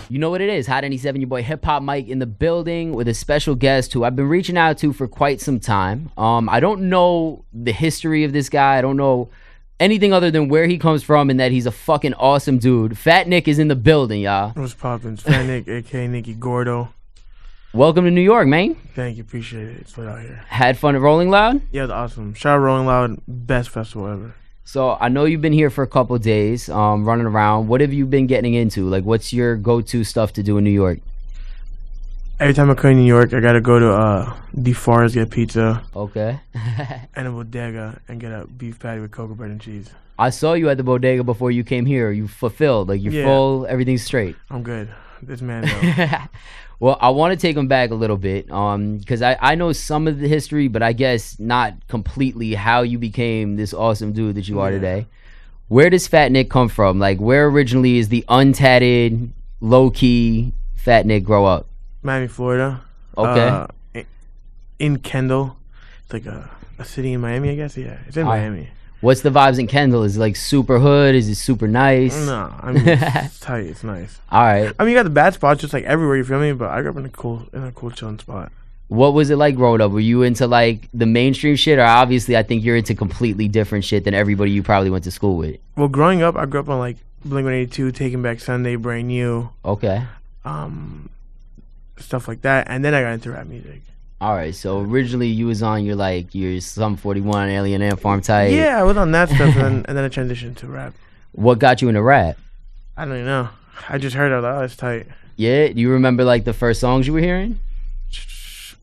You know what it is. Hot 97, your boy HipHop Mike in the building with a special guest who I've been reaching out to for quite some time. I don't know the history of this guy. I don't know anything other than where he comes from and that he's a fucking awesome dude. Fat Nick is in the building, y'all. What's poppin'? Fat Nick, a.k.a. Nicky Gordo. Welcome to New York, man. Thank you. Appreciate it. It's lit out here. Had fun at Rolling Loud? Yeah, it was awesome. Shout out Rolling Loud. Best festival ever. So I know you've been here for a couple of days, running around. What have you been getting into? Like, what's your go-to stuff to do in New York? Every time I come to New York, I gotta go to DeForest, get pizza. Okay. And a bodega and get a beef patty with cocoa bread and cheese. I saw you at the bodega before you came here. You fulfilled, like you're full, everything's straight. I'm good. This man knows. Well, I want to take him back a little bit, because I know some of the history, but I guess not completely how you became this awesome dude that you are today. Where does Fat Nick come from? Like, where originally is the untatted, low-key Fat Nick grow up? Miami, Florida. Okay. In Kendall. It's like a city in Miami, I guess. Yeah, it's in Miami. What's the vibes in Kendall? Is it like super hood? Is it super nice? No, I mean, it's tight. It's nice. All right. I mean, you got the bad spots just like everywhere, you feel me? But I grew up in a cool chilling spot. What was it like growing up? Were you into like the mainstream shit, or obviously I think you're into completely different shit than everybody you probably went to school with? Well, growing up, I grew up on like Blink-182, Taking Back Sunday, Brand New. Okay. Stuff like that, and then I got into rap music. All right, so originally you was on your Sum 41, Alien Ant Farm type. Yeah, I was on that stuff, and then I transitioned to rap. What got you into rap? I don't even know. I just heard it. Oh, it's tight. Yeah, do you remember like the first songs you were hearing?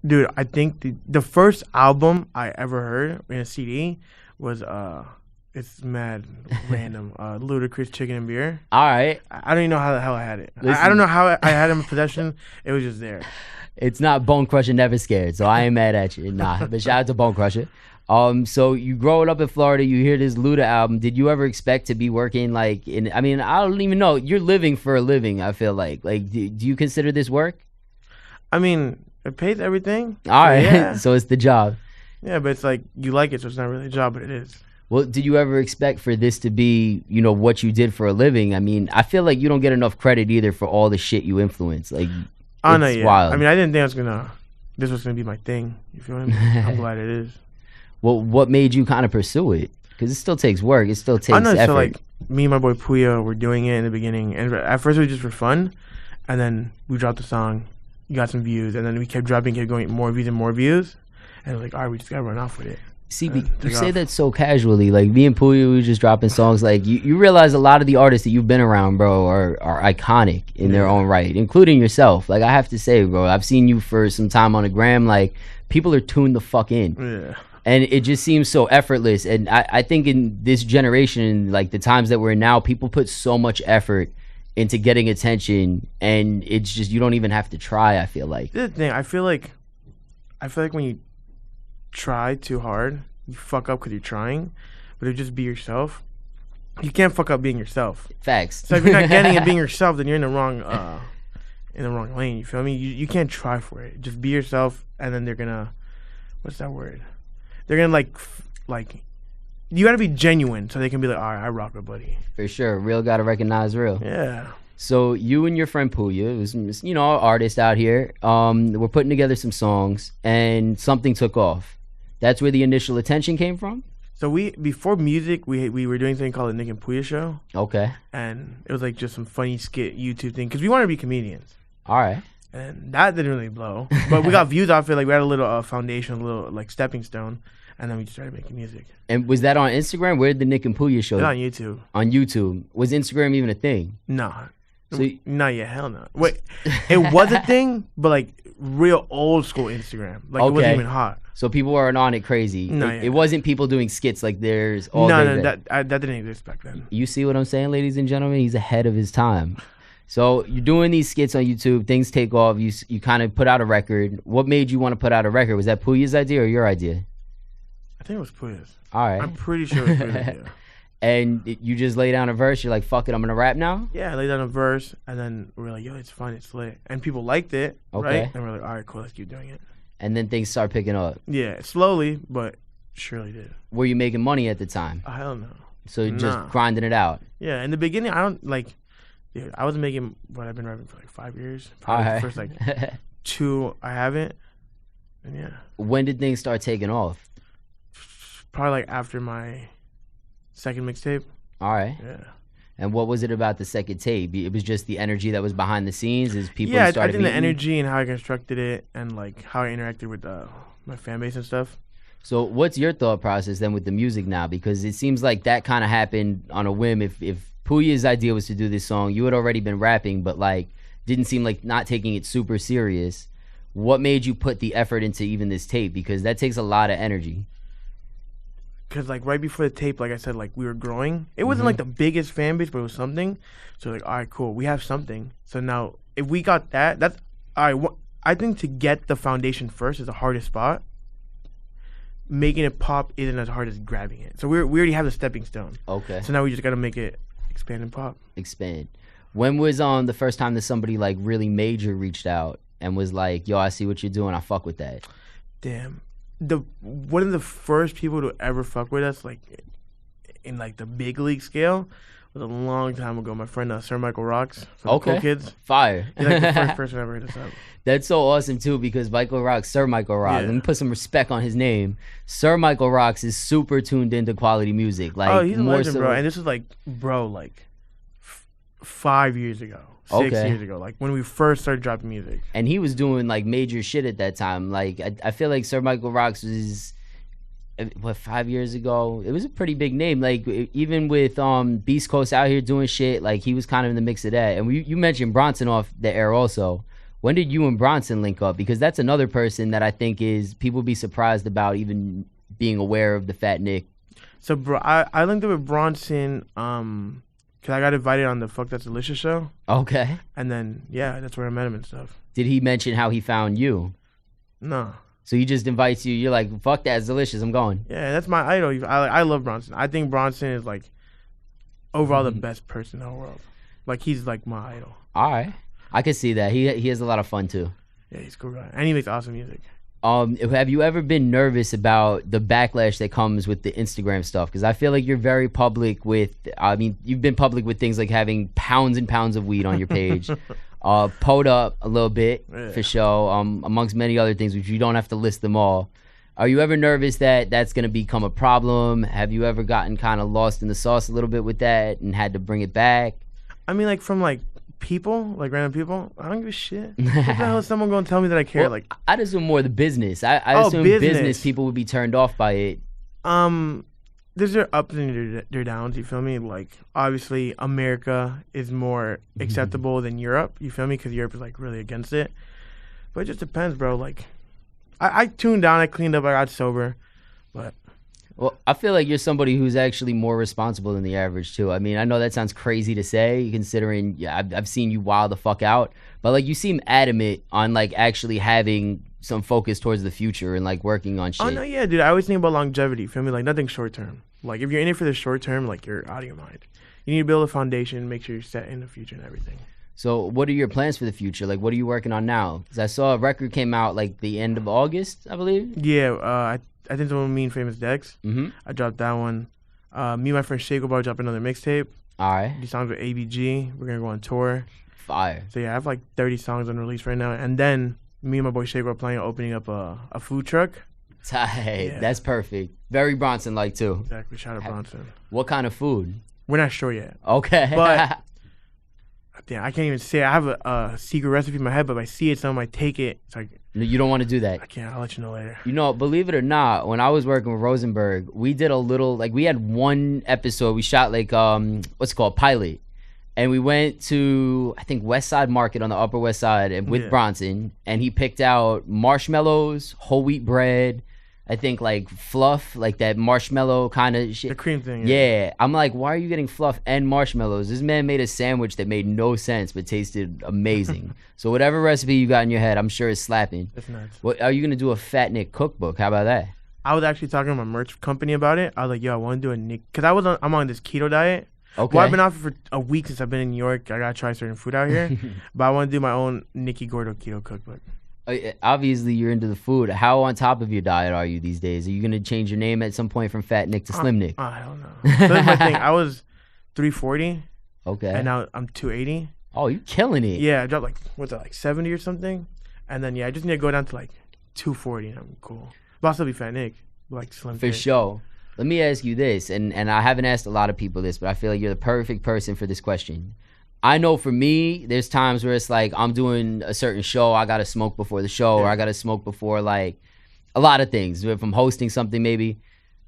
Dude, I think the first album I ever heard in a CD was it's mad random. Ludacris, Chicken and Beer. All right. I don't even know how the hell I had it. I don't know how I had it in possession. It was just there. It's not Bone Crusher, Never Scared, so I ain't mad at you. Nah, but shout out to Bone Crusher. So you growing up in Florida, you hear this Luda album. Did you ever expect to be working like in? I mean, I don't even know. You're living for a living. I feel like do you consider this work? I mean, it pays everything. All right, yeah. So it's the job. Yeah, but it's like you like it, so it's not really a job, but it is. Well, did you ever expect for this to be, what you did for a living? I mean, I feel like you don't get enough credit either for all the shit you influence. Like, it's wild. I mean, I didn't think this was gonna be my thing. You feel me? I'm glad it is. Well, what made you kind of pursue it? Because it still takes work. It still takes effort. So like me and my boy Puya were doing it in the beginning, and at first it was just for fun, and then we dropped the song, got some views, and then we kept dropping, kept going more views and more views, and we're like, all right, we just gotta run off with it. See, you say that so casually. Like, me and Puya, we were just dropping songs. Like, you realize a lot of the artists that you've been around, bro, are iconic in their own right, including yourself. Like, I have to say, bro, I've seen you for some time on the gram. Like, people are tuned the fuck in. Yeah. And it just seems so effortless. And I think in this generation, like the times that we're in now, people put so much effort into getting attention. And it's just, you don't even have to try, I feel like. This is the thing. I feel like when you try too hard, you fuck up because you're trying. But if you just be yourself, you can't fuck up being yourself. Facts. So if you're not getting it being yourself, then you're in the wrong lane. You feel me? You can't try for it. Just be yourself, and then they're gonna, what's that word? They're gonna like you gotta be genuine so they can be like, all right, I rock with buddy. For sure. Real gotta recognize real. Yeah. So you and your friend Puya, was an artist out here, we're putting together some songs, and something took off. That's where the initial attention came from? So before music, we were doing something called the Nick and Puya Show. Okay. And it was like just some funny skit YouTube thing, because we wanted to be comedians. All right. And that didn't really blow. But we got views off it. Like, we had a little foundation, a little like stepping stone. And then we just started making music. And was that on Instagram? Where did the Nick and Puya Show? It's on YouTube. On YouTube. Was Instagram even a thing? No. So not yet. Hell no. Wait, it was a thing, but like real old school Instagram. Like, it wasn't even hot. So people weren't on it crazy. No, it wasn't people doing skits like there's all No, that didn't exist back then. You see what I'm saying, ladies and gentlemen? He's ahead of his time. So you're doing these skits on YouTube. Things take off. You kind of put out a record. What made you want to put out a record? Was that Puya's idea or your idea? I think it was Puya's. All right. I'm pretty sure it was Puya's idea. And you just lay down a verse. You're like, fuck it, I'm going to rap now? Yeah, I laid down a verse, and then we were like, yo, it's fun, it's lit. And people liked it, right? And we're like, all right, cool, let's keep doing it. And then things start picking up. Yeah, slowly, but surely did. Were you making money at the time? Hell no. So just grinding it out. Yeah, in the beginning, I don't, like, Dude, I was making what I've been rapping for like 5 years. All Probably right. the first like 2 I haven't. And yeah. When did things start taking off? Probably like after my second mixtape. All right. Yeah. And what was it about the second tape? It was just the energy that was behind the scenes as people Yeah, I started think the meeting? energy and how I constructed it and like how I interacted with my fan base and stuff. So what's your thought process then with the music now? Because it seems like that kind of happened on a whim. If Puya's idea was to do this song, you had already been rapping, but like didn't seem like not taking it super serious. What made you put the effort into even this tape? Because that takes a lot of energy. Because like right before the tape, like I said, like we were growing. It wasn't like the biggest fan base, but it was something. So like, all right, cool, we have something. So now if we got that, that's all right. I think to get the foundation first is the hardest spot. Making it pop isn't as hard as grabbing it. So we already have the stepping stone. Okay. So now we just got to make it expand and pop. Expand. When was the first time that somebody like really major reached out and was like, yo, I see what you're doing, I fuck with that? Damn. One of the first people to ever fuck with us, like in like the big league scale, was a long time ago. My friend Sir Michael Rocks from Okay. Cool Kids. Fire. He's like the first person ever hit us up. That's so awesome too, because Michael Rocks, Sir Michael Rocks, Yeah. let me put some respect on his name. Sir Michael Rocks is super tuned into quality music. Like, Oh, he's a more legend, so, bro. And this was like, bro, like 5 years ago, 6 Okay. years ago, like when we first started dropping music. and he was doing like major shit at that time. Like, I feel like Sir Michael Rocks was, what, 5 years ago? It was a pretty big name. Like, even with Beast Coast out here doing shit, like he was kind of in the mix of that. And you mentioned Bronson off the air also. When did you and Bronson link up? Because that's another person that I think is people be surprised about even being aware of the Fat Nick. So, bro, I linked up with Bronson because I got invited on the Fuck That's Delicious show. Okay. And then, yeah, that's where I met him and stuff. Did he mention how he found you? No. So he just invites you. You're like, fuck that, it's delicious. I'm going. Yeah, that's my idol. I love Bronson. I think Bronson is, like, overall the best person in the whole world. Like, he's, like, my idol. All right. I can see that. He has a lot of fun too. Yeah, he's a cool guy. And he makes awesome music. Have you ever been nervous about the backlash that comes with the Instagram stuff? Because I feel like you're very public with, I mean, you've been public with things like having pounds and pounds of weed on your page. Poed up a little bit for show, amongst many other things, which you don't have to list them all. Are you ever nervous that that's going to become a problem? Have you ever gotten kind of lost in the sauce a little bit with that and had to bring it back? I mean, like, from, like, people, like random people, I don't give a shit. What the hell is someone gonna tell me that I care? Well, like, I'd assume more the business. I assume business people would be turned off by it. there's their ups and their downs. You feel me? Like, obviously, America is more acceptable than Europe. You feel me? Because Europe is like really against it. But it just depends, bro. Like, I tuned down. I cleaned up. I got sober. But Well, I feel like you're somebody who's actually more responsible than the average too. I mean, I know that sounds crazy to say, considering I've seen you wild the fuck out, but like you seem adamant on like actually having some focus towards the future and like working on shit. oh no, yeah, dude. I always think about longevity. Feel me? Like, nothing short term. Like, if you're in it for the short term, like, you're out of your mind. You need to build a foundation, make sure you're set in the future and everything. So, what are your plans for the future? Like, what are you working on now? Because I saw a record came out like the end of August, I believe. Yeah, I think the one with Me and Famous Dex. Mm-hmm. I dropped that one. Me and my friend Shago Bar dropped another mixtape. All right. These songs with ABG. We're gonna go on tour. Fire. So yeah, I have like 30 songs on release right now. And then me and my boy Shago are planning on opening up a food truck. Tight. Yeah. That's perfect. Very Bronson like too. Exactly. Shout out Bronson. What kind of food? We're not sure yet. Okay. But damn, I can't even say. I have a secret recipe in my head, but if I see it, someone might take it. It's like, You don't want to do that. I can't. I'll let you know later. You know, believe it or not, when I was working with Rosenberg, we did a little, like, we had one episode. We shot, like, what's it called? Pilot. And we went to, I think, West Side Market on the Upper West Side and with Bronson. And he picked out marshmallows, whole wheat bread, I think, like, fluff, like that marshmallow kind of shit. The cream thing. Yeah. I'm like, why are you getting fluff and marshmallows? This man made a sandwich that made no sense but tasted amazing. So whatever recipe you got in your head, I'm sure it's slapping. It's nuts. What are you gonna do? A Fat Nick cookbook? How about that? I was actually talking to my merch company about it. I was like, yo, I want to do a Nick, because I'm on this keto diet. Okay. Well, I've been off it for a week since I've been in New York. I gotta try certain food out here, but I want to do my own Nicky Gordo keto cookbook. Obviously, you're into the food. How on top of your diet are you these days? Are you gonna change your name at some point from Fat Nick to Slim Nick? I don't know. So that's my thing. I was 340, Okay. And now I'm 280. Oh, you killing it. Yeah, I dropped like, what's that, like 70 or something? And then, yeah, I just need to go down to like 240 and I'm cool. But I'll still be Fat Nick. Like Slim For Thick. sure. Let me ask you this, and I haven't asked a lot of people this, but I feel like you're the perfect person for this question. I know for me, there's times where it's like I'm doing a certain show, I gotta smoke before the show, or I gotta smoke before like a lot of things. If I'm hosting something, maybe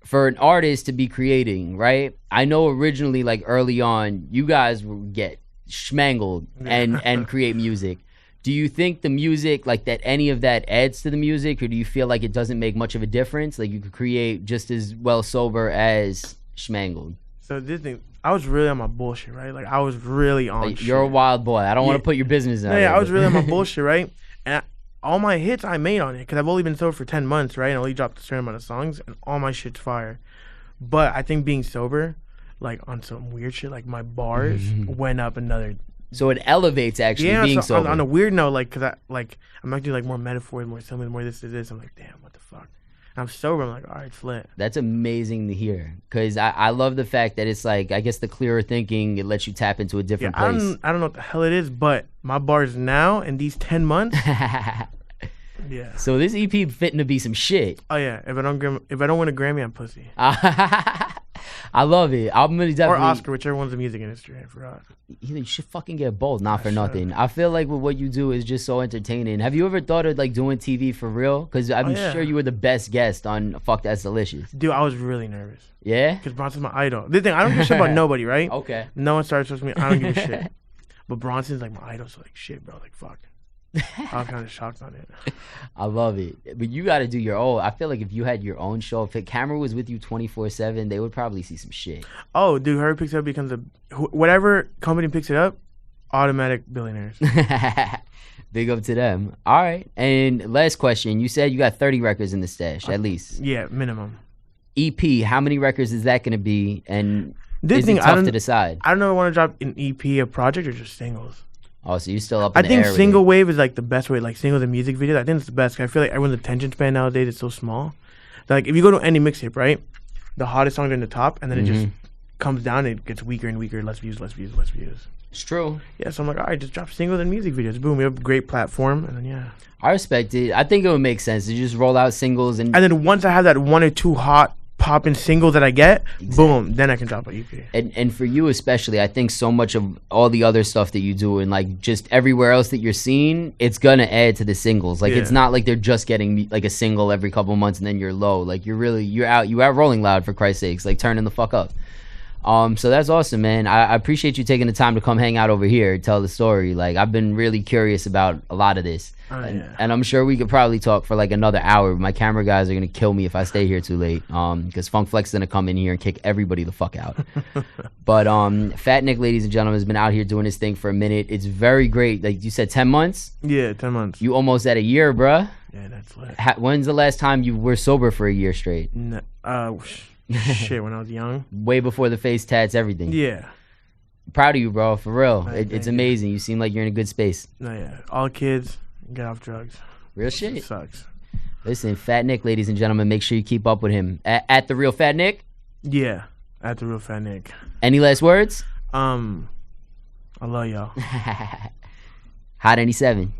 for an artist to be creating, right? I know originally, like early on, you guys would get schmangled and create music. Do you think the music, like that, any of that adds to the music, or do you feel like it doesn't make much of a difference? Like you could create just as well sober as schmangled. So this thing, I was really on my bullshit, right? Like I was really on. Like, you're a wild boy. I don't want to put your business out. Yeah, I was really on my bullshit, right? And all my hits I made on it because I've only been sober for 10 months, right? And I only dropped a certain amount of songs, and all my shit's fire. But I think being sober, like on some weird shit, like my bars went up another. So it elevates actually being sober. On a weird note, like, cause I'm actually like more metaphors, more similar, more this to this. I'm like, damn, what the fuck? And I'm sober. I'm like, all right, it's lit. That's amazing to hear, cause I love the fact that it's like, I guess the clearer thinking, it lets you tap into a different place. I don't know what the hell it is, but my bars now in these 10 months. Yeah. So this EP fitting to be some shit. Oh yeah. If I don't win a Grammy, I'm pussy. I love it. I'm gonna definitely, or Oscar, whichever one's the music industry. I forgot. You should fucking get both, not for nothing. I feel like what you do is just so entertaining. Have you ever thought of like doing TV for real? Because I'm sure you were the best guest on Fuck That's Delicious. Dude, I was really nervous. Yeah? Because Bronson's my idol. The thing, I don't give a shit about nobody, right? Okay. No one starts with me. I don't give a shit. But Bronson's like my idol, so like shit, bro. Like fuck. I was kind of shocked on it. I love it. But you got to do your own. I feel like if you had your own show, if a camera was with you 24/7, they would probably see some shit. Oh, dude, whoever picks it up becomes whatever company picks it up, automatic billionaires. Big up to them. All right. And last question. You said you got 30 records in the stash, at least. Yeah, minimum. EP, how many records is that going to be? And is it tough to decide? I don't know if I want to drop an EP, a project, or just singles. Oh, so you're still up in I the think air single wave is like the best way, like singles and music videos. I think it's the best. 'Cause I feel like everyone's attention span nowadays is so small. Like if you go to any mixtape, right, the hottest songs are in the top, and then it just comes down. And it gets weaker and weaker. Less views, less views, less views. It's true. Yeah, so I'm like, all right, just drop singles and music videos. Boom, we have a great platform, and then I respect it. I think it would make sense to just roll out singles and then once I have that one or two hot popping singles that I get, boom, then I can drop an EP. And for you especially, I think so much of all the other stuff that you do and like just everywhere else that you're seeing, it's gonna add to the singles. Like it's not like they're just getting like a single every couple months and then you're low. Like you're out Rolling Loud, for Christ's sakes, like turning the fuck up. So that's awesome, man. I appreciate you taking the time to come hang out over here, tell the story. Like I've been really curious about a lot of this. And I'm sure we could probably talk for like another hour. My camera guys are gonna kill me if I stay here too late. Because Funk Flex is gonna come in here and kick everybody the fuck out. But Fat Nick, ladies and gentlemen, has been out here doing his thing for a minute. It's very great. Like you said, 10 months? Yeah, 10 months. You almost at a year, bruh. Yeah, that's lit. When's the last time you were sober for a year straight? Shit, when I was young. Way before the face tats, everything. Yeah. Proud of you, bro, for real. Right, it's amazing. You seem like you're in a good space. No, yeah. All kids, get off drugs. Real shit. It sucks. Listen, Fat Nick, ladies and gentlemen, make sure you keep up with him. At The Real Fat Nick? Yeah, at The Real Fat Nick. Any last words? I love y'all. Hot 97.